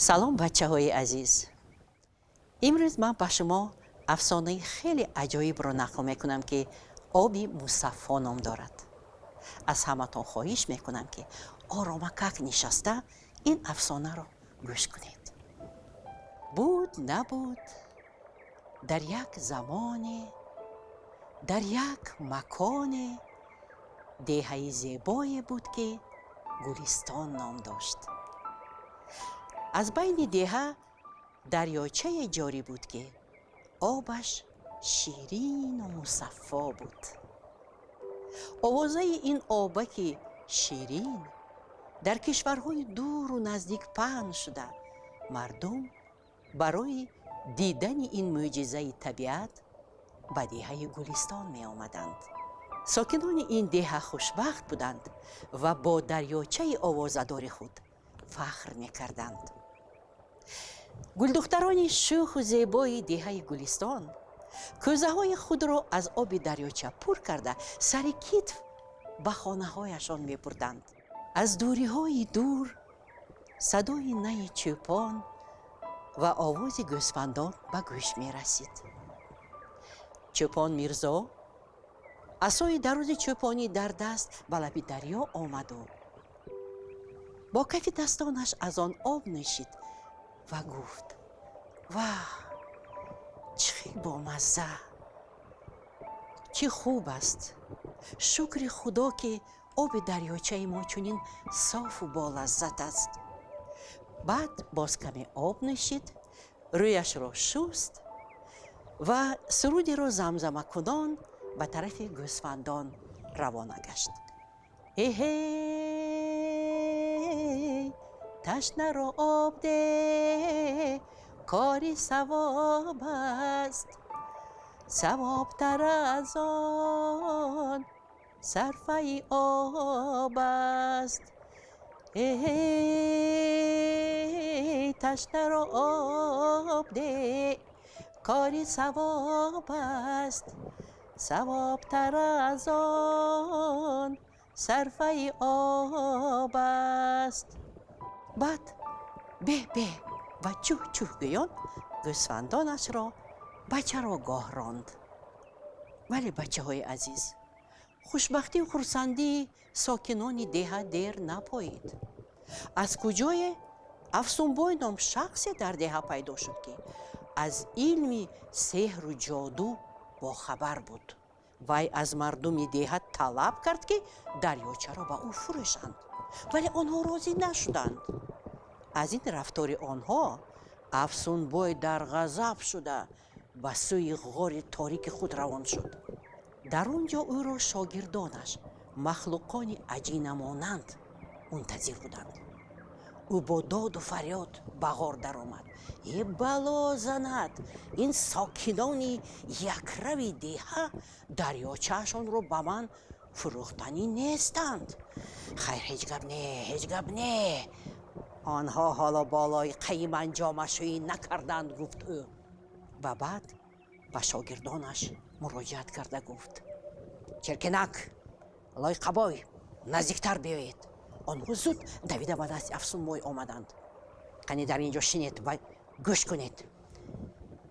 салом бачаҳои азиз, имрӯз ман ба шумо афсонаи хеле аҷоибро нақл мекунам ки оби мусаффо ном дорад. аз ҳаматон хоҳиш мекунам ки оромакак нишаста ин афсонаро гӯш кунед. буд набуд дар як замоне, дар як маконе деҳаи зебое буд ки гулистон ном дошт. аз байни деҳа дарёчае ҷорӣ буд ки обаш ширину мусаффо буд. овозаи ин обаки ширин дар кишварҳои дуру наздик паҳн шуда, мардум барои дидани ин мӯъҷизаи табиат ба деҳаи гулистон меомаданд. сокинони ин деҳа хушбахт буданд ва бо дарёчаи овозадори худ фахр мекарданд. гулдухтарони шӯху зебои деҳаи гулистон кӯзаҳои худро аз оби дарёча пур карда сари китф ба хонаҳояшон мебурданд. аз дуриҳои дур садои наи чӯпон ва овози гӯсфандон ба гӯш мерасид. чӯпон мирзо асои дарӯзи чӯпонӣ дар даст ба лаби дарьё омаду бо кафи дастонаш аз он об нӯшид ва гуфт: ваҳ, чӣ бомазза! чӣ хуб аст! шукри худо, ки оби дарёчаи мо чунин софу болаззат аст. баъд боз каме об нӯшид, рӯяшро шуст ва сурудеро замзама кунон ба тарафи гӯсфандон равона гашт. эҳей, ташнаро об де, кори савоб аст. савобтар аз он сарфаи об аст. эҳей, ташнаро об де, кори савоб аст. савобтар аз он сарфаи об аст. баъд бе ва чӯҳ гӯён гӯсфандонашро ба чароғоҳ ронд. вале бачаҳои азиз, хушбахтию хурсандии сокинони деҳа дер напоид. аз куҷое афсунбой ном шахсе дар деҳа пайдо шуд ки аз илми сеҳру ҷоду бохабар буд. вай аз мардуми деҳа талаб кард ки дарёчаро ба ӯ фурӯшанд, вале онҳо розӣ нашуданд. аз ин рафтори онҳо афсунбой дар ғазаб шуда ба сӯи ғори торики худ равон шуд. дар он ҷо ӯро шогирдонаш, махлуқони аҷинамонанд мунтазир буданд. ӯ бо доду фарёд ба ғор даромад: «Е бало занад! ин сокинони якрави деҳа дарёчаашонро ба ман фурӯхтанӣ нестанд. хайр, ҳеҷ гап не. онҳо ҳоло болои қаим анҷомашӯӣ накарданд», гуфт ӯ. ва баъд ба шогирдонаш муроҷиат карда гуфт: «Чиркинак, лойқабой, наздиктар биёед». онҳо зуд давида ба дасти афсунбой омаданд. қани дар ин ҷо шинед ва гӯш кунед.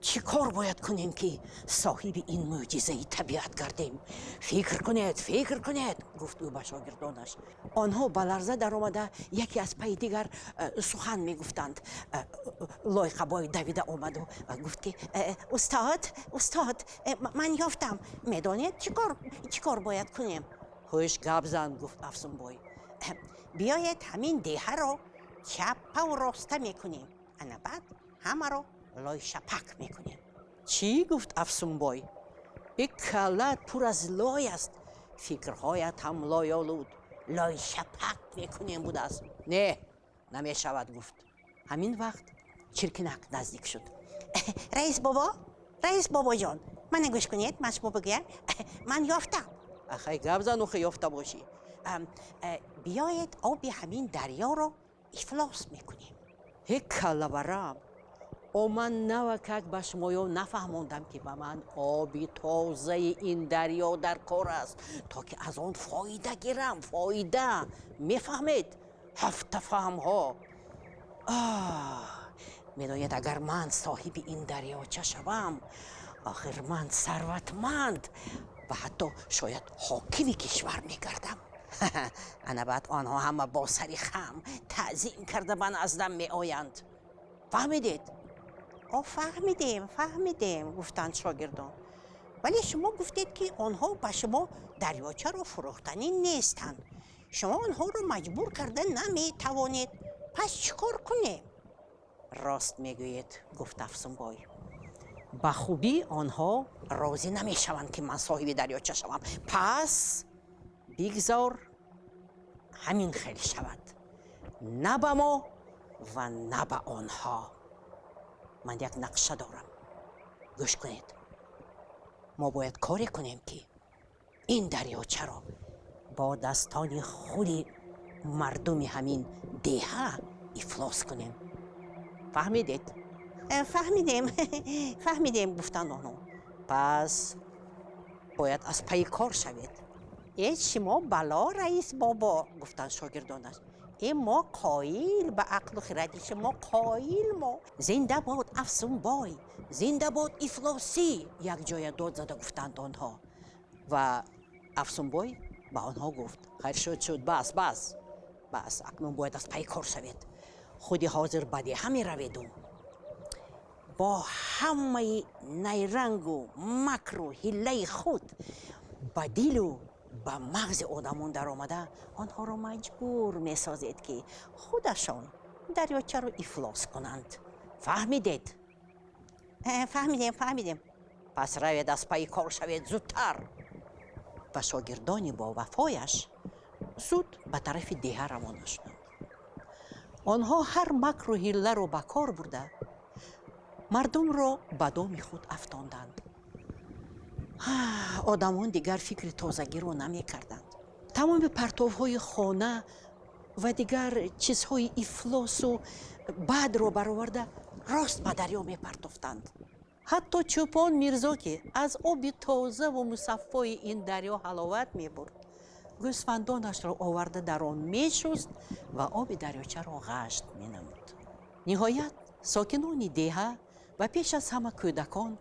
чӣ кор бояд кунем, ки соҳиби ин мӯъҷизаи табиат гардем? фикр кунед, гуфт ӯ ба шогирдонаш. онҳо ба ларза даромада яке аз пайи дигар сухан мегуфтанд. лойқабой давида омаду гуфт ки устод, ман ёфтам. медонед чӣ кор бояд кунем? ҳуш гап зан, гуфт афсунбой. биёед ҳамин деҳаро чаппаву роста мекунем, ана баъд ҳамаро лойшапак мекунем. чӣ? гуфт афсунбой. ин каллат пур аз лой аст. фикрҳоят ҳам лойолуд. лойшапак мекунем будааст. не, намешавад, гуфт. ҳамин вақт чиркинак наздик шуд. раис бобоҷон, мана гӯш кунед, ман шумо бигӯям. ман ёфтам. ахай гап зан, охе ёфта бошӣ. биёед оби ҳамин дарёро ифлос мекунем. калаварам, ман навакак ба шумоё нафаҳмондам ки ба ман оби тозаи ин дарьё дар кор аст, то ки аз он фоида гирам. фоида, мефаҳмед? ҳафта фаҳмҳо. می‌دانید اگر من صاحب این دریاچه شوم، آخر من ثروتمند و حتی شاید حاکم کشور می‌گردم. انا بعد آنها همه با سری خم تعظیم کرده من ازدم می‌آیند. فهمیدید؟ فهمیدیم گفتند شاگردان. ولی شما گفتید که آنها به شما دریاچه رو فروختنی نیستند. شما آنها رو مجبور کرده نمی‌توانید. پس چیکار کنیم؟ راست میگویید گفت افسونبای. به خوبی آنها راضی نمیشوند که من صاحب دریاچه شوم. پس بگذار همین خیلی شود، نه به ما و نه به آنها. من یک نقشه دارم، گوش کنید. ما باید کاری کنیم که این دریاچه را با دستان خود مردم همین دهه افلاس کنیم. فهمیدید؟ فهمیدیم گفتند آنها. پس باید از پی کار شوید. ای شما بلا رئیس بابا گفتند شاگردانش. این ما قایل به عقل و خرد شما قایل ما. زنده باد افسونبای، زنده باد افلاسی، یک جای داد زده گفتند آنها. و افسونبای به آنها گفت خیر شد بس اکنون باید از پی کار شوید. خودی حاضر بده همی روید و با همه نیرنگ و مکر و حیله خود به دل و به مغز آدمان در آمده آنها را مجبور می سازید که خودشان دریاچه را افلاس کنند. فهمیدید؟ فهمیدیم. پس روید از پی کار شوید زودتر. و شاگردان با وفایش زود به طرف ده روانه شدند. آنها هر مکر و حیله را به کار برده مردم را به دام خود افشاندند. آدمان دیگر فکر تازگی رو نمی کردند. تمام پرتوهای خانه و دیگر چیزهای افلاس و بد را برآورده راست به دریا می پرتافتند. حتی چوپان میرزا که از آب تازه و مصفای این دریا حلاوت می برد، گوسفندانش را آورده در آن می شست و آب دریاچه را غشت می نمود. نهایت ساکنان دهه و پیش از همه کودکان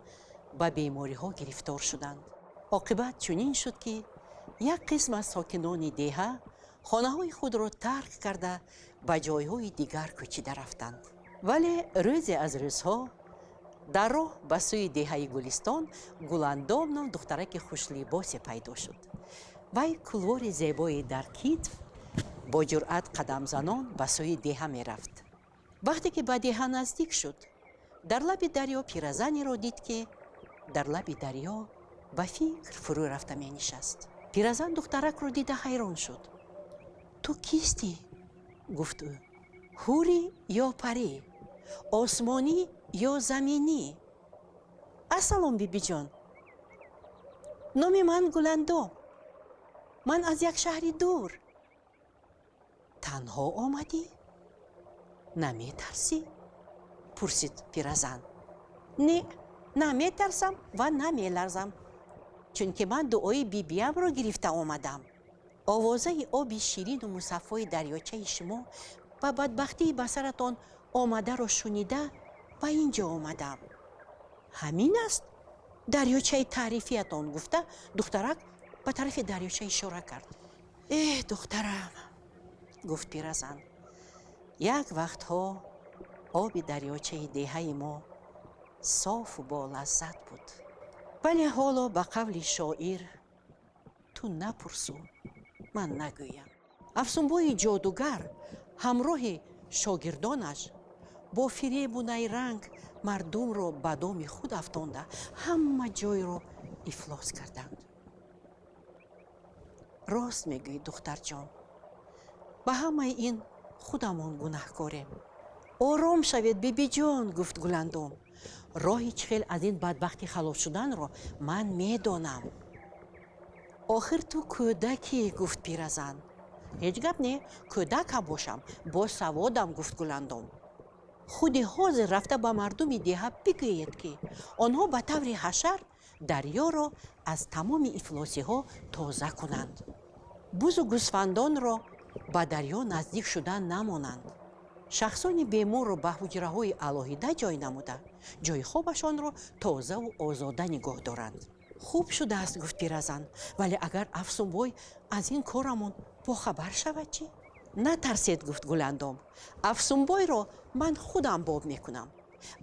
به بیماری ها گرفتار شدند. عاقبت چنین شد که یک قسم از ساکنان دهه خانه های خود را ترک کرده به جایهای دیگر کوچیده رفتند. ولی روزی از روزها در راه به سوی دهه گلستان گلاندام نام دخترک خوش لباسی پیدا شد. وی کلوار زیبایی در کتف با جرأت قدم زنان به سوی دهه می رفت. وقتی که به دهه نزدیک شد در لب دریا پیرزنی را دید که در لب دریا به فکر فرو رفته می نشست. پیرزن دخترک را دیده حیران شد. تو کیستی؟ گفت او. حوری یا پری؟ آسمانی یا زمینی؟ السلام بیبی جان. نام من گلاندام. من از یک شهری دور. تنها آمدی؟ نمی ترسی؟ پرسید پیرزن. نه، نمی ترسم و نمی لرزم، چون که من دعای بیبیم را گرفته آمدم. آوازه آب شیرین و مصفای دریاچه شما و بدبختی به سرتان آمده را شنیده و اینجا آمدم. همین است دریاچه تعریفیتان، گفته دخترک به طرف دریاچه اشاره کرد. دخترم، گفت پیرزن، یک وقتها آب دریاچه دهه ما صاف و با لذت بود، ولی حالا به قول شاعر تو نپرسو من نگویم. افسونبای جادوگر همراه شاگردانش با فریب و نیرنگ مردم را به دام خود افشانده همه جای را افلاس کردند. راست میگویی دختر جان، به همه این خودمان گناهکاریم. آرام شوید بیبی جان، گفت گلاندام. راه چخیل از این بدبختی خلاص شدن را من میدانم. آخر تو کودکی، گفت پیرزن. هیچ گپ نه، کودک هم باشم با سوادم، گفت گلاندام. خود حاضر رفته به مردم دهه بگوید که آنها به طور حشر دریا را از تمام افلاسی ها تازه کنند. بز و گوسفندان را به دریا نزدیک شدن نمانند. шахсони беморро ба ҳуҷраҳои алоҳида ҷой намуда, ҷойи хобашонро тозаву озода нигоҳ доранд. хуб шудааст, гуфт пиразан, вале агар афсунбой аз ин корамон бохабар шавад чӣ? натарсед, гуфт гуландом, афсунбойро ман худам боб мекунам.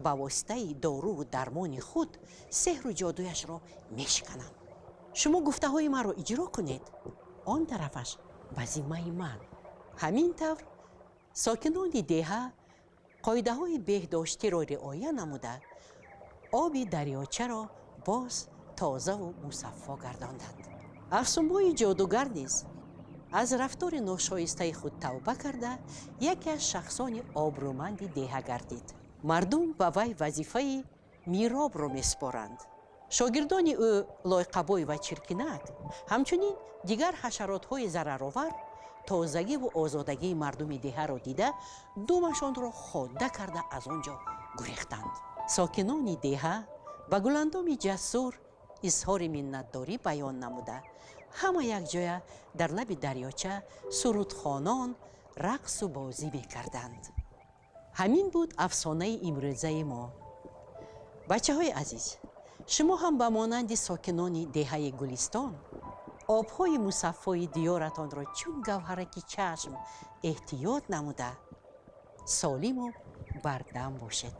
ба воситаи доруву дармони худ сеҳру ҷодуяшро мешиканам. шумо гуфтаҳои маро иҷро кунед, он тарафаш ба зиммаи ман. ҳамин тавр сокинони деҳа қоидаҳои беҳдоштирориоя намуда, оби дарёчаро боз тозаву мусаффо гардонданд. афсунбои ҷодугар низ аз рафтори ношоистаи худ тавба карда, яке аз шахсони обрӯманди деҳа гардид. мардум ба вай вазифаи миробро месупоранд. шогирдони ӯ лойқабой ва чиркинак, ҳамчунин дигар ҳашаротҳои зараровар тозагиву озодагии мардуми деҳаро дида, думашонро хода карда аз он ҷо гурехтанд. сокинони деҳа ба гуландоми ҷасур изҳори миннатдорӣ баён намуда, ҳама якҷоя дар лаби дарёча сурудхонон рақсу бозӣ мекарданд. ҳамин буд афсонаи имрӯзаи мо. бачаҳои азиз, шумо ҳам ба монанди сокинони деҳаи гулистон обҳои мусаффои диёратонро чун гавҳараки чашм эҳтиёт намуда, солиму бардам бошед.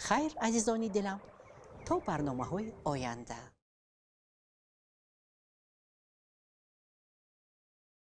хайр, азизони дилам, то барномаҳои оянда.